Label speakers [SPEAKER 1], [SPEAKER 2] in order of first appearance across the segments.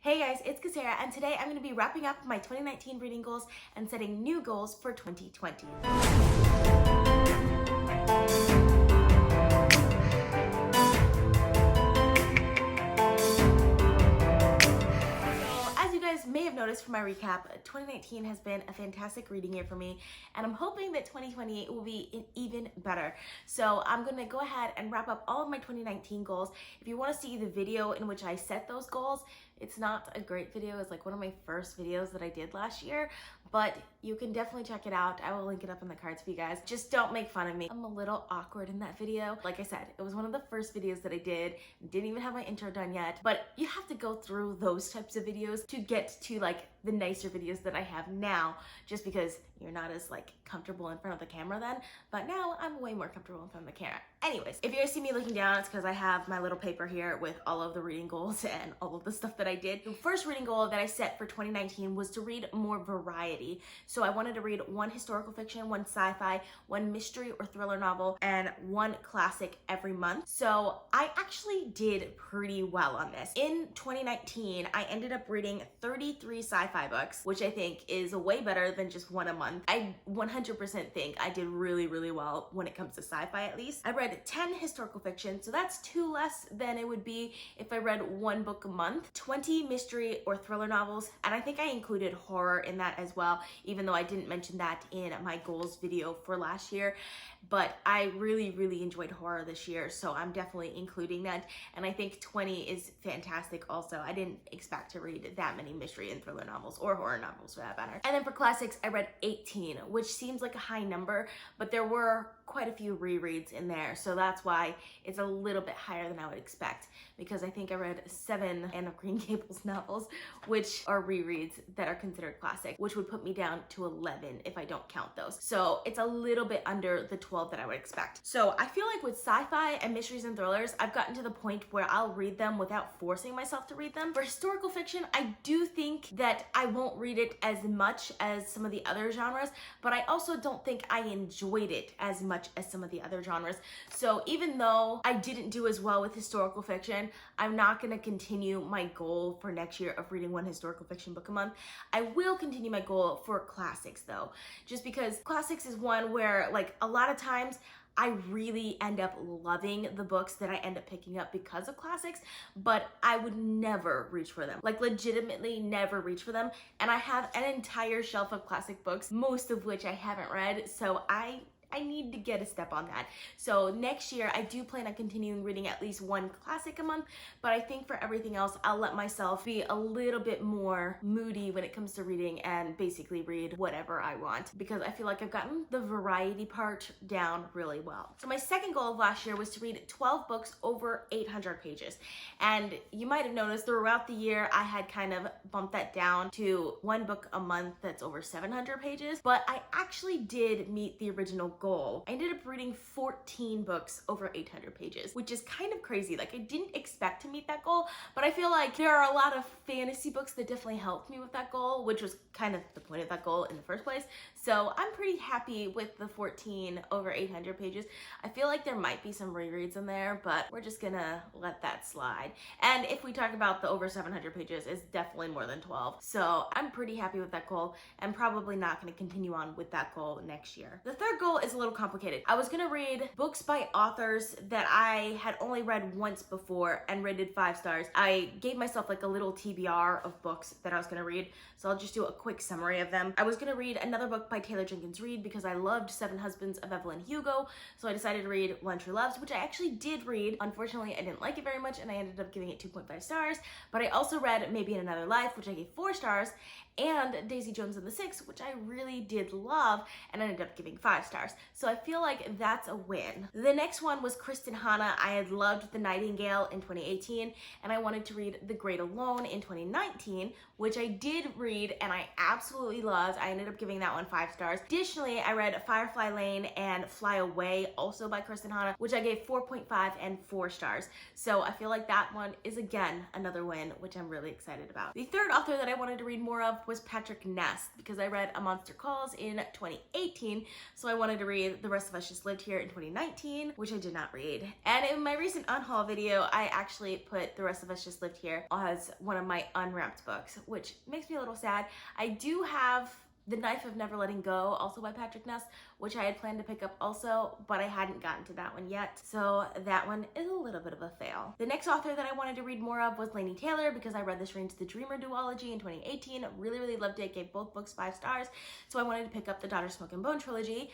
[SPEAKER 1] Hey guys, it's Kasera, and today I'm going to be wrapping up my 2019 reading goals and setting new goals for 2020. May have noticed from my recap, 2019 has been a fantastic reading year for me, and I'm hoping that 2020 will be even better. So I'm going to go ahead and wrap up all of my 2019 goals. If you want to see the video in which I set those goals, it's not a great video. It's like one of my first videos that I did last year, but you can definitely check it out. I will link it up in the cards for you guys. Just don't make fun of me. I'm a little awkward in that video. Like I said, it was one of the first videos that I did. Didn't even have my intro done yet, but you have to go through those types of videos to get to like the nicer videos that I have now, just because you're not as like comfortable in front of the camera then, but now I'm way more comfortable in front of the camera. Anyways, if you guys see me looking down, it's because I have my little paper here with all of the reading goals and all of the stuff that I did. The first reading goal that I set for 2019 was to read more variety. So I wanted to read one historical fiction, one sci-fi, one mystery or thriller novel, and one classic every month. So I actually did pretty well on this. In 2019, I ended up reading 33 sci-fi books, which I think is way better than just one a month. I 100% think I did really, really well when it comes to sci-fi at least. I read 10 historical fiction, so that's 2 less than it would be if I read one book a month, 20 mystery or thriller novels, and I think I included horror in that as well, even though I didn't mention that in my goals video for last year. But I really, really enjoyed horror this year, so I'm definitely including that. And I think 20 is fantastic also. I didn't expect to read that many mystery and thriller novels, or horror novels for that matter. And then for classics, I read 18, which seems like a high number, but there were quite a few rereads in there, so that's why it's a little bit higher than I would expect, because I think I read 7 Anne of Green Gables novels, which are rereads that are considered classic, which would put me down to 11 if I don't count those. So it's a little bit under the 12 that I would expect. So I feel like with sci-fi and mysteries and thrillers, I've gotten to the point where I'll read them without forcing myself to read them. For historical fiction, I do think that I won't read it as much as some of the other genres, but I also don't think I enjoyed it as much as some of the other genres. So even though I didn't do as well with historical fiction, I'm not going to continue my goal for next year of reading one historical fiction book a month. I will continue my goal for classics though, just because classics is one where like a lot of times I really end up loving the books that I end up picking up because of classics, but I would never reach for them. Like legitimately never reach for them. And I have an entire shelf of classic books, most of which I haven't read, so I need to get a step on that. So next year, I do plan on continuing reading at least one classic a month, but I think for everything else, I'll let myself be a little bit more moody when it comes to reading and basically read whatever I want, because I feel like I've gotten the variety part down really well. So my second goal of last year was to read 12 books over 800 pages. And you might have noticed throughout the year, I had kind of bumped that down to one book a month that's over 700 pages, but I actually did meet the original goal. I ended up reading 14 books over 800 pages, which is kind of crazy. Like I didn't expect to meet that goal, but I feel like there are a lot of fantasy books that definitely helped me with that goal, which was kind of the point of that goal in the first place. So I'm pretty happy with the 14 over 800 pages. I feel like there might be some rereads in there, but we're just gonna let that slide. And if we talk about the over 700 pages, it's definitely more than 12. So I'm pretty happy with that goal and probably not gonna continue on with that goal next year. The third goal is a little complicated. I was gonna read books by authors that I had only read once before and rated 5 stars. I gave myself like a little TBR of books that I was gonna read, so I'll just do a quick summary of them. I was gonna read another book by Taylor Jenkins Reid because I loved Seven Husbands of Evelyn Hugo, so I decided to read One True Loves, which I actually did read. Unfortunately, I didn't like it very much and I ended up giving it 2.5 stars, but I also read Maybe in Another Life, which I gave 4 stars, and Daisy Jones and the Six, which I really did love and ended up giving 5 stars. So I feel like that's a win. The next one was Kristin Hannah. I had loved The Nightingale in 2018 and I wanted to read The Great Alone in 2019, which I did read and I absolutely loved. I ended up giving that one 5 stars. Additionally, I read Firefly Lane and Fly Away, also by Kristin Hannah, which I gave 4.5 and 4 stars. So I feel like that one is again another win, which I'm really excited about. The third author that I wanted to read more of was Patrick Ness, because I read A Monster Calls in 2018, so I wanted to to read The Rest of Us Just Lived Here in 2019, which I did not read. And in my recent unhaul video, I actually put The Rest of Us Just Lived Here as one of my unwrapped books, which makes me a little sad. I do have The Knife of Never Letting Go, also by Patrick Ness, which I had planned to pick up also, but I hadn't gotten to that one yet. So that one is a little bit of a fail. The next author that I wanted to read more of was Laini Taylor, because I read The Strange the Dreamer duology in 2018. Really, really loved it. Gave both books 5 stars. So I wanted to pick up the Daughter Smoke and Bone trilogy.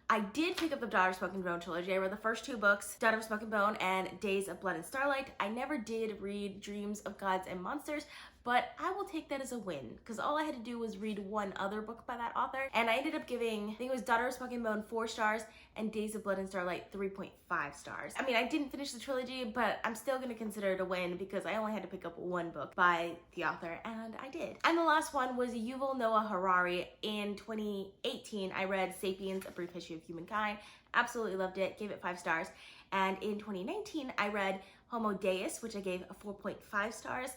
[SPEAKER 1] I did pick up the Daughter Smoke and Bone trilogy. I read the first 2 books, Daughter of Smoke and Bone and Days of Blood and Starlight. I never did read Dreams of Gods and Monsters, but I will take that as a win, because all I had to do was read one other book by that author, and I ended up giving, I think it was Daughter of Smoke and Bone 4 stars and Days of Blood and Starlight 3.5 stars. I mean, I didn't finish the trilogy, but I'm still gonna consider it a win because I only had to pick up one book by the author, and I did. And the last one was Yuval Noah Harari. In 2018, I read Sapiens, A Brief History of Humankind. Absolutely loved it, gave it 5 stars. And in 2019, I read Homo Deus, which I gave a 4.5 stars,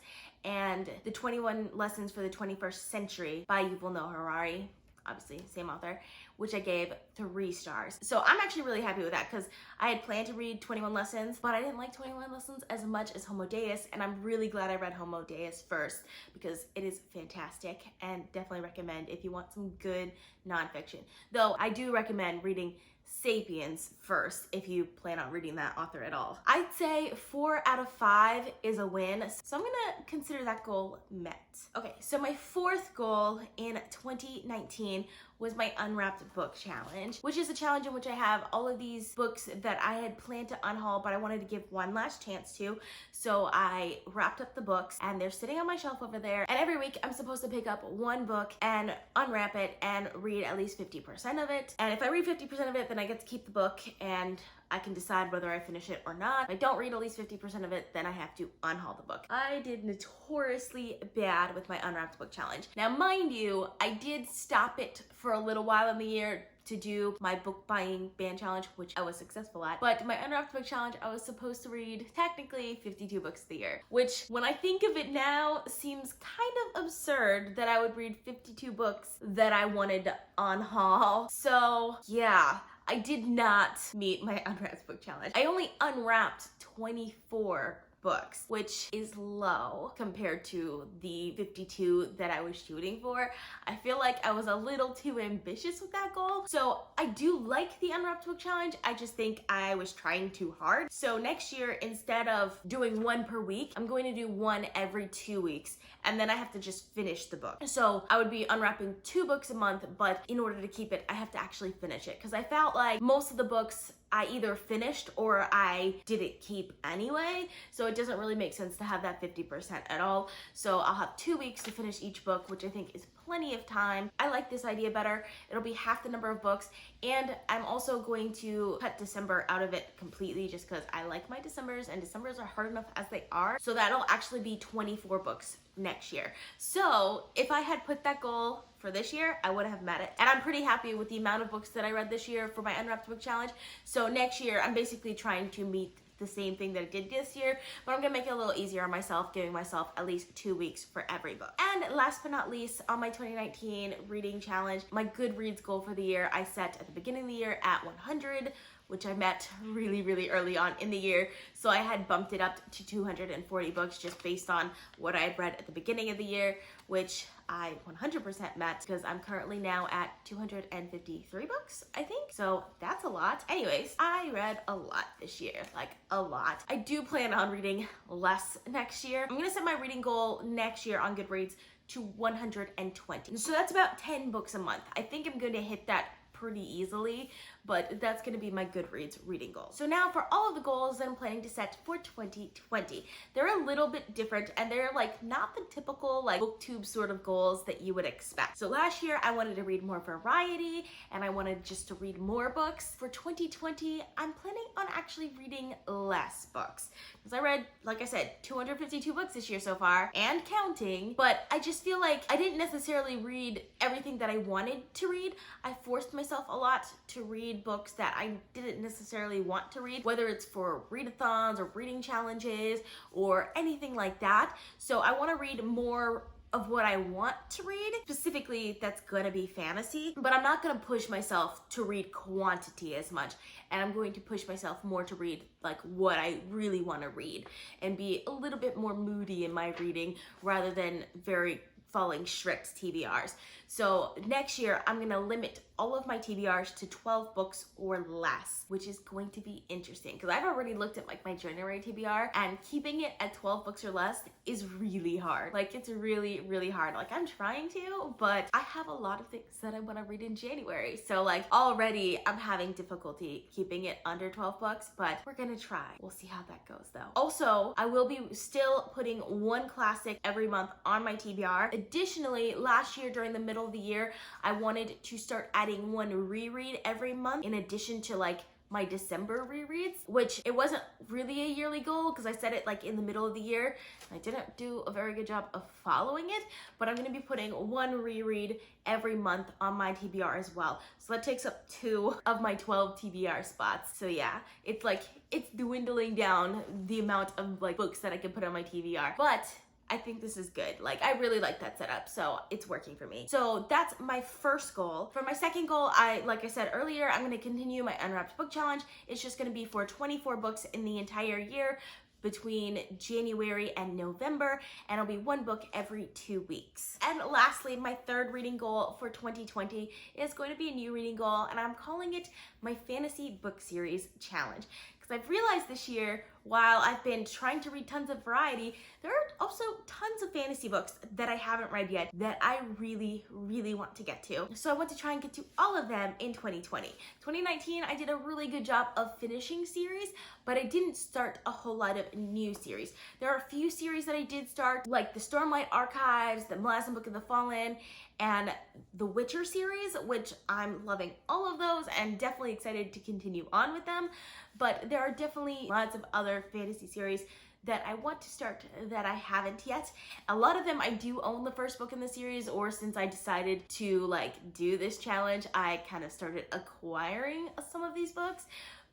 [SPEAKER 1] and The 21 Lessons for the 21st Century by Yuval Noah Harari, obviously same author, which I gave 3 stars. So I'm actually really happy with that, because I had planned to read 21 Lessons, but I didn't like 21 Lessons as much as Homo Deus, and I'm really glad I read Homo Deus first, because it is fantastic, and definitely recommend if you want some good nonfiction. Though I do recommend reading Sapiens first if you plan on reading that author at all. I'd say 4 out of 5 is a win, so I'm gonna consider that goal met. Okay, so my 4th goal in 2019 was my Unwrapped Book Challenge, which is a challenge in which I have all of these books that I had planned to unhaul, but I wanted to give one last chance to. So I wrapped up the books, and they're sitting on my shelf over there. And every week I'm supposed to pick up one book and unwrap it and read at least 50% of it. And if I read 50% of it, then I get to keep the book, and I can decide whether I finish it or not. If I don't read at least 50% of it, then I have to unhaul the book. I did notoriously bad with my Unwrapped Book Challenge. Now, mind you, I did stop it for a little while in the year to do my book buying ban challenge, which I was successful at. But my Unwrapped Book Challenge, I was supposed to read technically 52 books a year, which when I think of it now seems kind of absurd that I would read 52 books that I wanted to unhaul. So yeah, I did not meet my Unwrapped Book Challenge. I only unwrapped 24 books, which is low compared to the 52 that I was shooting for. I feel like I was a little too ambitious with that goal. So I do like the Unwrapped Book Challenge. I just think I was trying too hard. So next year, instead of doing one per week, I'm going to do one every 2 weeks, and then I have to just finish the book. So I would be unwrapping 2 books a month, but in order to keep it, I have to actually finish it, because I felt like most of the books I either finished or I didn't keep anyway, so it doesn't really make sense to have that 50% at all. So I'll have 2 weeks to finish each book, which I think is plenty of time. I like this idea better. It'll be half the number of books, and I'm also going to cut December out of it completely, just because I like my Decembers, and Decembers are hard enough as they are. So that'll actually be 24 books next year. So if I had put that goal for this year, I would have met it. And I'm pretty happy with the amount of books that I read this year for my Unwrapped Book Challenge. So next year, I'm basically trying to meet the same thing that I did this year, but I'm gonna make it a little easier on myself, giving myself at least 2 weeks for every book. And last but not least, on my 2019 reading challenge, my Goodreads goal for the year, I set at the beginning of the year at 100, which I met really, really early on in the year. So I had bumped it up to 240 books just based on what I had read at the beginning of the year, which I 100% met, because I'm currently now at 253 books, I think. So that's a lot. Anyways, I read a lot this year, like a lot. I do plan on reading less next year. I'm gonna set my reading goal next year on Goodreads to 120. So that's about 10 books a month. I think I'm gonna hit that pretty easily, but that's gonna be my Goodreads reading goal. So now for all of the goals that I'm planning to set for 2020. They're a little bit different, and they're like not the typical like booktube sort of goals that you would expect. So last year I wanted to read more variety, and I wanted just to read more books. For 2020, I'm planning on actually reading less books, because I read, like I said, 252 books this year so far, and counting, but I just feel like I didn't necessarily read everything that I wanted to read. I forced myself a lot to read books that I didn't necessarily want to read, whether it's for readathons or reading challenges or anything like that. So I want to read more of what I want to read. Specifically, that's gonna be fantasy, but I'm not gonna push myself to read quantity as much. And I'm going to push myself more to read like what I really want to read and be a little bit more moody in my reading rather than very following strict TBRs. So next year, I'm gonna limit all of my TBRs to 12 books or less, which is going to be interesting because I've already looked at like my January TBR, and keeping it at 12 books or less is really hard. Like it's really, really hard. Like I'm trying to, but I have a lot of things that I want to read in January. So like already I'm having difficulty keeping it under 12 books, but we're gonna try. We'll see how that goes though. Also, I will be still putting one classic every month on my TBR. Additionally, last year during the middle of the year, I wanted to start adding one reread every month in addition to like my December rereads, which it wasn't really a yearly goal because I set it like in the middle of the year. I didn't do a very good job of following it, but I'm going to be putting one reread every month on my TBR as well. So that takes up 2 of my 12 TBR spots. So yeah, it's like, it's dwindling down the amount of like books that I can put on my TBR, but I think this is good. Like I really like that setup, so it's working for me. So that's my first goal. For my second goal, like I said earlier, I'm gonna continue my Unwrapped Book Challenge. It's just gonna be for 24 books in the entire year between January and November, and it'll be one book every 2 weeks. And lastly, my third reading goal for 2020 is going to be a new reading goal, and I'm calling it my Fantasy Book Series Challenge. Because I've realized this year, while I've been trying to read tons of variety, there are also tons of fantasy books that I haven't read yet that I really, really want to get to. So I want to try and get to all of them in 2020. 2019, I did a really good job of finishing series, but I didn't start a whole lot of new series. There are a few series that I did start, like the Stormlight Archives, the Malazan Book of the Fallen, and the Witcher series, which I'm loving all of those and definitely excited to continue on with them. But there are definitely lots of other fantasy series that I want to start that I haven't yet. A lot of them I do own the first book in the series, or since I decided to like do this challenge, I kind of started acquiring some of these books.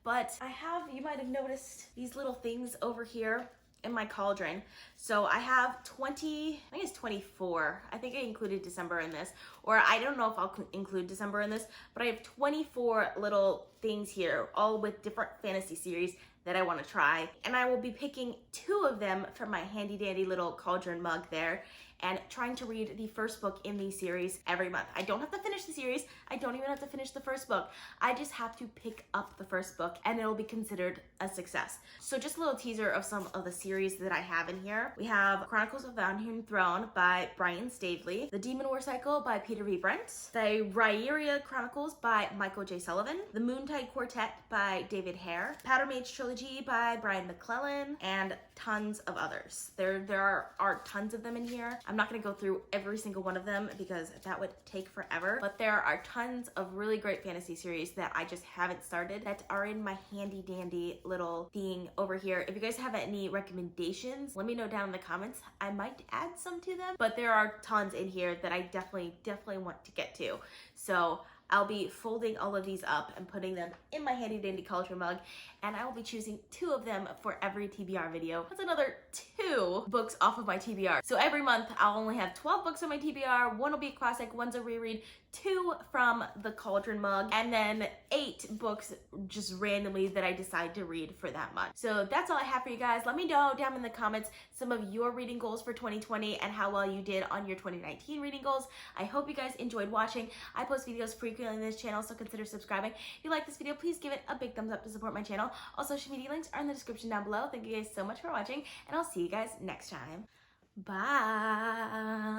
[SPEAKER 1] But I have, you might have noticed these little things over here in my cauldron. So I have 20, I think it's 24. I think I included December in this, or I don't know if I'll include December in this, but I have 24 little things here, all with different fantasy series that I want to try. And I will be picking 2 of them from my handy dandy little cauldron mug there and trying to read the first book in the series every month. I don't have to finish the series. I don't even have to finish the first book. I just have to pick up the first book and it'll be considered a success. So just a little teaser of some of the series that I have in here. We have Chronicles of the Unhewn Throne by Brian Staveley, The Demon War Cycle by Peter V. Brent, The Rhaeria Chronicles by Michael J. Sullivan, The Moontide Quartet by David Hare, Powder Mage Trilogy by Brian McClellan, and tons of others. There are tons of them in here. I'm not going to go through every single one of them because that would take forever, but there are tons of really great fantasy series that I just haven't started that are in my handy dandy little thing over here. If you guys have any recommendations, let me know down in the comments. I might add some to them, but there are tons in here that I definitely want to get to. So I'll be folding all of these up and putting them in my handy dandy cauldron mug, and I will be choosing 2 of them for every TBR video. That's another 2 books off of my TBR. So every month I'll only have 12 books on my TBR. 1 will be a classic, 1's a reread, 2 from the cauldron mug, and then 8 books just randomly that I decide to read for that month. So that's all I have for you guys. Let me know down in the comments some of your reading goals for 2020 and how well you did on your 2019 reading goals. I hope you guys enjoyed watching. I post videos frequently on this channel, so consider subscribing. If you like this video, please give it a big thumbs up to support my channel. All social media links are in the description down below. Thank you guys so much for watching, and I'll see you guys next time. Bye.